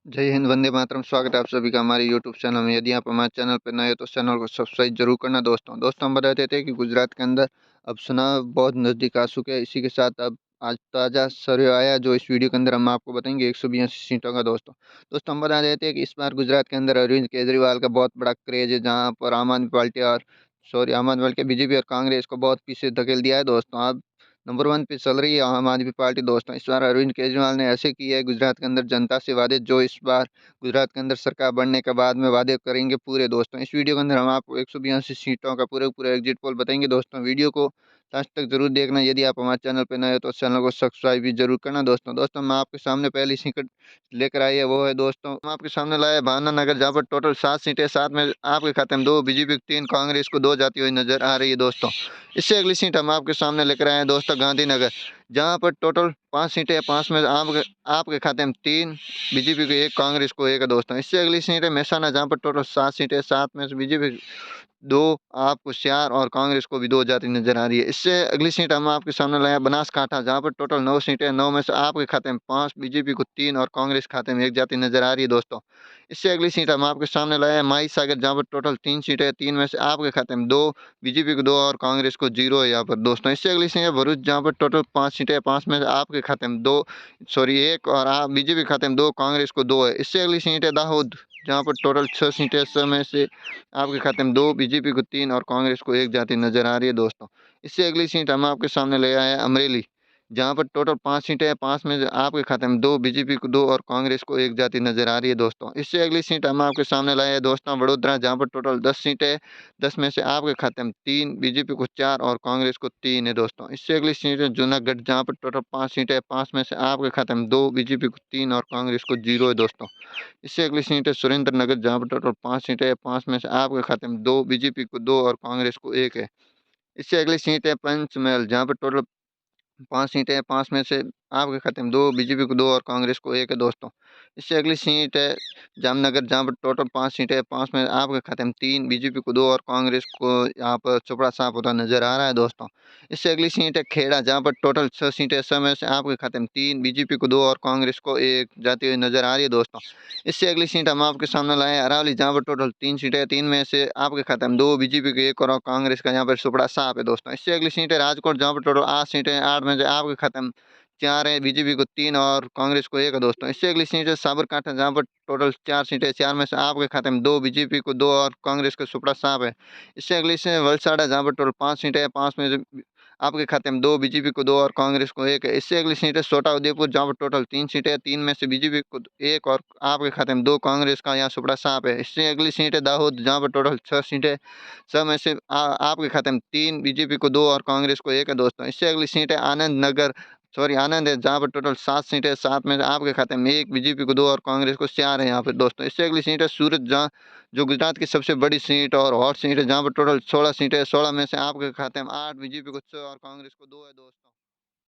जय हिंद, वंदे मातरम। स्वागत है आप सभी का हमारे यूट्यूब चैनल में। यदि आप हमारे चैनल पर नए हो तो चैनल को सब्सक्राइब जरूर करना। दोस्तों हम बता देते हैं कि गुजरात के अंदर अब चुनाव बहुत नज़दीक आ चुके हैं। इसी के साथ अब आज ताज़ा सर्वे आया जो इस वीडियो के अंदर हम आपको बताएंगे 182 सीटों का। दोस्तों हम बता देते हैं कि इस बार गुजरात के अंदर अरविंद केजरीवाल का बहुत बड़ा क्रेज है, जहाँ पर आम आदमी पार्टी, बीजेपी और कांग्रेस को बहुत पीछे धकेल दिया है। दोस्तों अब नंबर 1 पे चल रही है आम आदमी पार्टी। दोस्तों इस बार अरविंद केजरीवाल ने ऐसे किया है गुजरात के अंदर जनता से वादे, जो इस बार गुजरात के अंदर सरकार बनने के बाद में वादे करेंगे पूरे। दोस्तों इस वीडियो के अंदर हम आपको 182 सीटों का पूरे एग्जिट पोल बताएंगे। दोस्तों वीडियो को लास्ट तक जरूर देखना। यदि आप हमारे चैनल पर नए हो तो चैनल को सब्सक्राइब भी जरूर करना। दोस्तों हम आपके सामने पहली सीट लेकर आई है, वो है दोस्तों हम आपके सामने लाए भावना नगर, जहाँ पर टोटल 7 सीटें, 7 में आपके खाते में 2 बीजेपी को 3, कांग्रेस को 2 जाती हुई नजर आ रही है। दोस्तों इससे अगली सीट हम आपके सामने लेकर आए हैं दोस्तों गांधीनगर, जहाँ पर टोटल 5 सीटें हैं। 5 में आपके खाते में 3 बीजेपी को 1, कांग्रेस को 1 है। दोस्तों इससे अगली सीट है महसाना, जहाँ पर टोटल 7 सीटें, 7 में से बीजेपी 2, आपको 4 और कांग्रेस को भी 2 जाती नजर आ रही है। इससे अगली सीट हम आपके सामने लाए हैं बनासकांठा, जहाँ पर टोटल 9 सीटें, 9 में से आपके खाते में 5, बीजेपी को 3 और कांग्रेस खाते में 1 जाती नजर आ रही है। दोस्तों इससे अगली सीट हम आपके सामने लाए हैं माई सागर, जहाँ पर टोटल 3 सीटें, 3 में से आपके खाते में 2, बीजेपी को 2 और कांग्रेस को 0 है यहाँ पर। दोस्तों इससे अगली सीट है भरूच, जहाँ पर टोटल 5 सीटें, 5 में से आपके खाते में 2, सॉरी 1 और आप बीजेपी खाते में 2, कांग्रेस को 2 है। इससे अगली सीट है दाहोद, जहाँ पर टोटल 6 सीटें, 6 में से आपके खाते में 2, बीजेपी को 3 और कांग्रेस को 1 जाती नजर आ रही है। दोस्तों इससे अगली सीट हम आपके सामने ले आए हैं अमरेली, जहाँ पर टोटल 5 सीटें हैं, 5 में से आपके खाते में 2, बीजेपी को 2 और कांग्रेस को 1 जाती नजर आ रही है। दोस्तों इससे अगली सीट हम आपके सामने लाए हैं दोस्तों वडोदरा, जहाँ पर टोटल 10 सीटें, 10 में से आपके खाते में 3, बीजेपी को 4 और कांग्रेस को 3 है। दोस्तों इससे अगली सीट है जूनागढ़, जहाँ पर टोटल 5 सीटें, 5 में से आपके खाते में 2, बीजेपी को 3 और कांग्रेस को 0 है। दोस्तों इससे अगली सीट है सुरेंद्र नगर, जहाँ पर टोटल 5 सीटें, 5 में से आपके खाते में 2, बीजेपी को 2 और कांग्रेस को 1 है। इससे अगली सीट है पंचमहल, जहाँ पर टोटल 5 सीटें हैं, 5 में से आपके खाते में 2, बीजेपी को 2 और कांग्रेस को 1 है। दोस्तों इससे अगली सीट है जामनगर, जहाँ पर टोटल 5 सीटें, 5 में आपके खाते में 3, बीजेपी को 2 और कांग्रेस को यहाँ पर चौपड़ा साफ होता नजर आ रहा है। दोस्तों इससे अगली सीट है खेड़ा, जहाँ पर टोटल 6 सीटें, 6 में से आपके खाते में 3, बीजेपी को 2 और कांग्रेस को 1 जाती हुई नजर आ रही है। दोस्तों इससे अगली सीट हम आपके सामने लाए हैं अरावली, जहाँ पर टोटल 3 सीटें, 3 में से आपके खाते में 2, बीजेपी को 1 और कांग्रेस का यहाँ पर सुपड़ा साफ है। दोस्तों इससे अगली सीट है राजकोट, जहाँ पर टोटल 8 सीटें, 8 में से आपके खाते में 4 है, बीजेपी को 3 और कांग्रेस को 1 है। दोस्तों इससे अगली सीट है साबरकांठा, जहाँ पर टोटल 4 सीटें, 4 में से आपके खाते में 2, बीजेपी को 2 और कांग्रेस का सुपड़ा साफ है। इससे अगली सीट है वलसाड़ा, जहाँ पर टोटल 5 सीटें, 5 में से आपके खाते में 2, बीजेपी को 2 और कांग्रेस को 1 है। इससे अगली सीट है छोटा उदयपुर, जहाँ पर टोटल 3 सीटें, 3 में से बीजेपी को 1 और आपके खाते में 2, कांग्रेस का यहाँ सुपड़ा साफ है। इससे अगली सीट है दाहोद, जहाँ पर टोटल 6 सीटें, 6 में से आपके खाते में 3, बीजेपी को 2 और कांग्रेस को 1 है। दोस्तों इससे अगली सीट है आनंद नगर, सॉरी आनंद है, जहाँ पर टोटल 7 सीटें, 7 में से आपके खाते में 1, बीजेपी को 2 और कांग्रेस को 4 है यहाँ पे। दोस्तों इससे अगली सीट है सूरत, जहाँ जो गुजरात की सबसे बड़ी सीट और हॉट सीट है, जहाँ पर टोटल 16 सीटें, 16 में से आपके खाते में 8, बीजेपी को 6 और कांग्रेस को 2 है। दोस्तों